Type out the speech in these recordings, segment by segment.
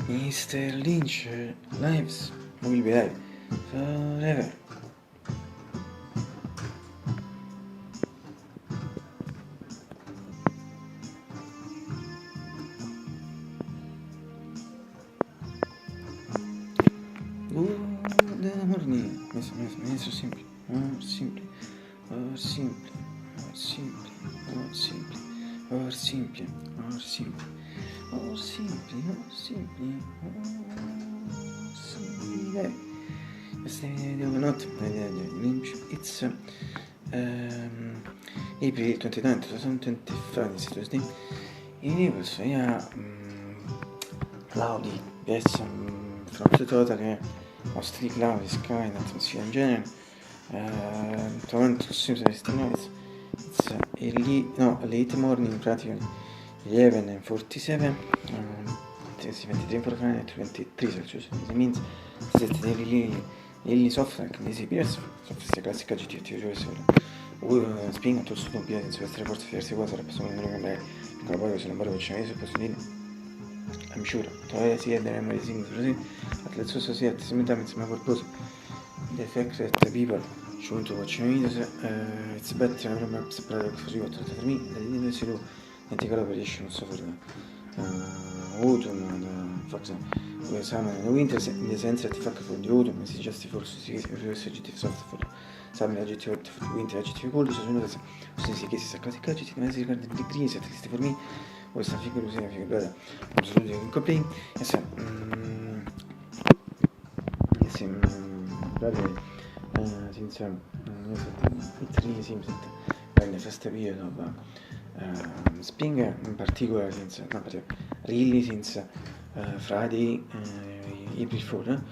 Mr. Lynch lives will be live forever. Good morning. Messo simpli, or simpli, or simpli, or simpli, or simpli, or simpli, or simpli, or simpli, or simpli, or simpli. Questa video not Lynch. It's April 29, 2025. This is Tuesday. It was cloudy. Yes, from the total mostly cloudy sky and atmosphere in general. Toronto seems to be nice. It's late morning practically 11:47. 23 for Fahrenheit, 23 Celsius. This means that they really soft like this appears. So questa classica GT cioè solo spinga tutto su un piede su queste forze diverse qua sarebbe solo un cambiare con la poi se non parlo cinese posso dire I'm sure todavía sigue tenemos el signo Brasil atlet society simultaneamente ma purpose the fact that the people shown to watch videos it's better than a separate così 83.000 da lì si lo antica operation non so for autumn for example summer and winter in the sense that the fact for the autumn is just for GT soft for summer GT hot for winter GT cold sono cose si chiede se cose che GT ma si ricorda di crisi triste per me questa figura così una figura un saluto in complain e se senza it's really seems that when the first period of spring in particular since really since Friday April 4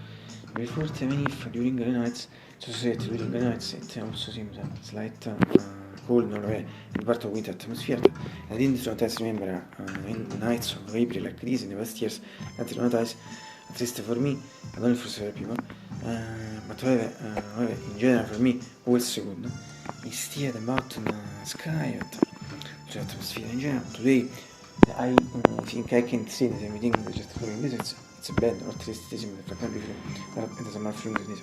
before 7 if during the nights so set during the nights it also seems slight cold non è in part of winter atmosphere and in this notice remember in nights of April like this in the past years and the notice at least for me and only for several people but in general for me always second is still the mountain sky the atmosphere in general today I think I can see the same thing just for this it's a bad or at least it is it doesn't matter this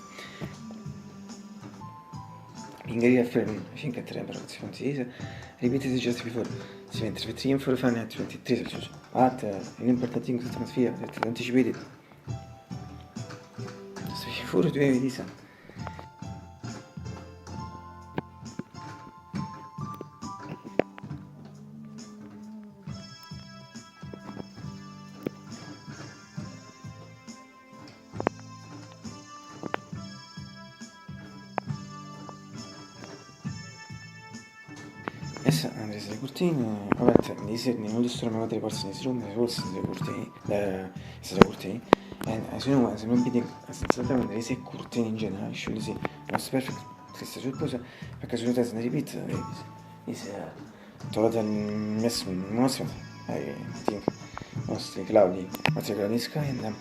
in Greek film I think at temperature consider repeated just before 23 for Fahrenheit 23 Celsius but important thing is the atmosphere that anticipated before 2 days Essa Andres le cortine, vabbè, di Sydney, non distruggono le porte di room, le forze delle cortine, le cortine, e se non vedi, essenzialmente le cortine in generale, scegli sì, most perfect, questa suppose, perché sono tesi di repeat, is total mess, I think, mostly cloudy, sky, and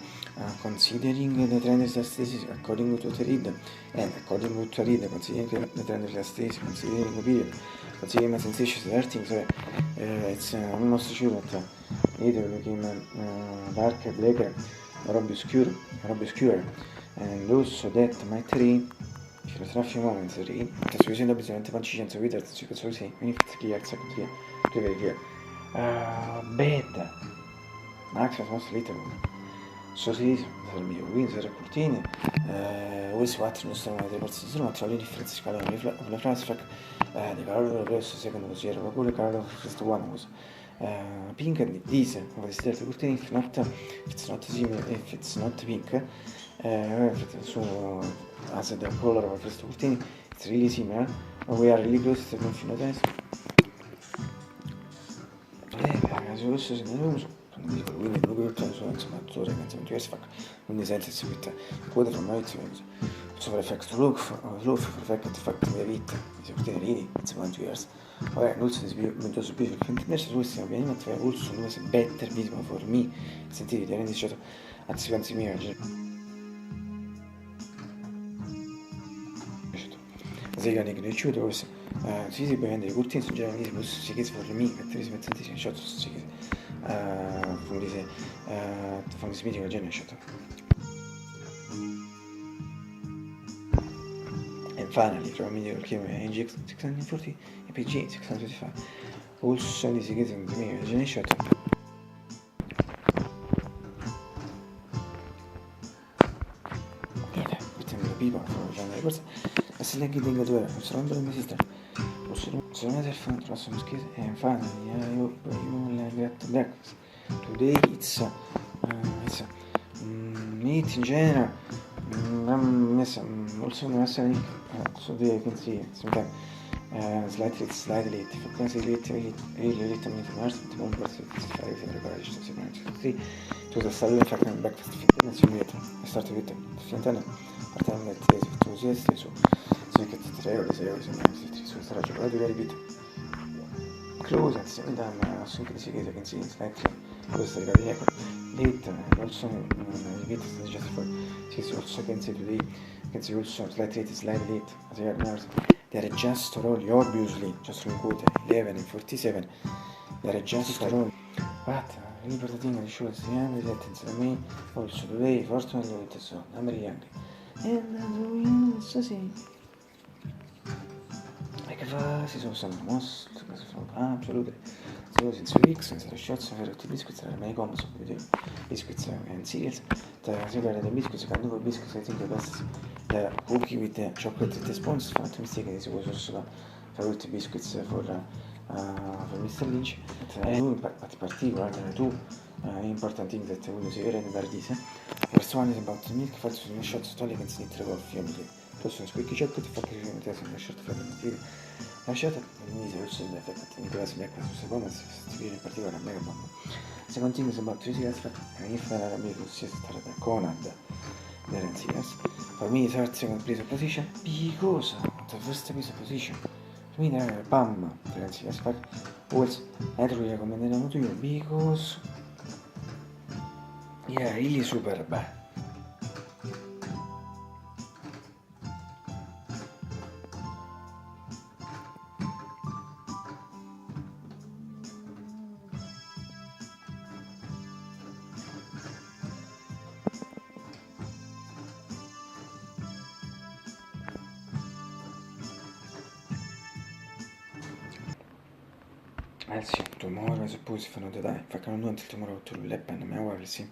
considering the trend is stasis according to the read, and according to the read, considering the trend is stasis, considering the period, considering my sensations, the things, it's almost sure that either became dark, black, or obscure, and also that might rain. If you have a few moments, rain. That's using the present conscience with it, so you can say, when it's clear, it's very clear. Bad. Max was most little. So sì, il mio quindi era cortine questi quattro non stanno delle porze di ma tra le differenze scalate la frase fa di Carlo Rosso secondo così era pure Carlo questo one was pink and this what the cortine if it's not similar if it's not pink so as the color of questo cortine it's really similar we are really close to the confine adesso rosso se non uso quindi proprio il suo insommatore che insomma diversi fa quindi senza si mette quota fra noi sopra effect look for effect mia vita si può tenere lì insomma years vabbè l'ultimo si metto su più perché adesso tu stiamo bene ma tre ultimo dove sei better visible for me sentite ti rendi certo anzi pensi mio se che ne cresciuto questo si può vendere cortine su generale si chiede for me che te si mette sentire certo si chiede from this meeting generation. And finally, from media came NGX 640 APG 625. Also, this is getting the media generation. Yeah, within the people for general person. As a leggy thing that were surrounded my sister. Surrounded from Rossum's kids, and finally, you get to breakfast. Today it's meat in general. Also necessary, so they can see sometimes slightly late. If you can see really late meat in Mars, the one person is 5 in the garage to see. It was a sudden fucking breakfast. Let's see later. I started with them. Fiantana, partendo dal tesi, tu si è stesso. Sì, che 3 ore, 6 ore, 6 ore, su sarà giocato di ripete. Close at the same time, assunto di segreto che si slightly, questo è il late, also repeat is just for, she also can say today, can see also slightly late, as I heard, they are just only, obviously, just from quote 11 and 47, they are just only, but really for the thing that shows the young that in me, also today, fortunately with the song, I'm very angry, and so see. Si sono mosse, absolutely. So since weeks, since the shots of the biscuits are many commons with the biscuits and cereals, the cigarette and the biscuits, can do biscuits, I think the best the cookie with the chocolate at the spoons, found mistake this was also favorite biscuits for Mr. Lynch. But particularly two important things that we use here in Vardise. First one is about the milk, first one is shots totally against the coffee, obviously. Possono squicchi chocolate, fucking una short fra le lasciata all'inizio il effetto in classe back su seconda si viene in particolare a mega bomb. Second thing is about 3 years if I made to see started by Conrad there in years. For me it's hard second place position because the first place position. For me there bam there in years back. Also I really recommend it to you because yeah really super bad. I'll see tomorrow I suppose if I know that I can do until tomorrow to lap and my hour, see.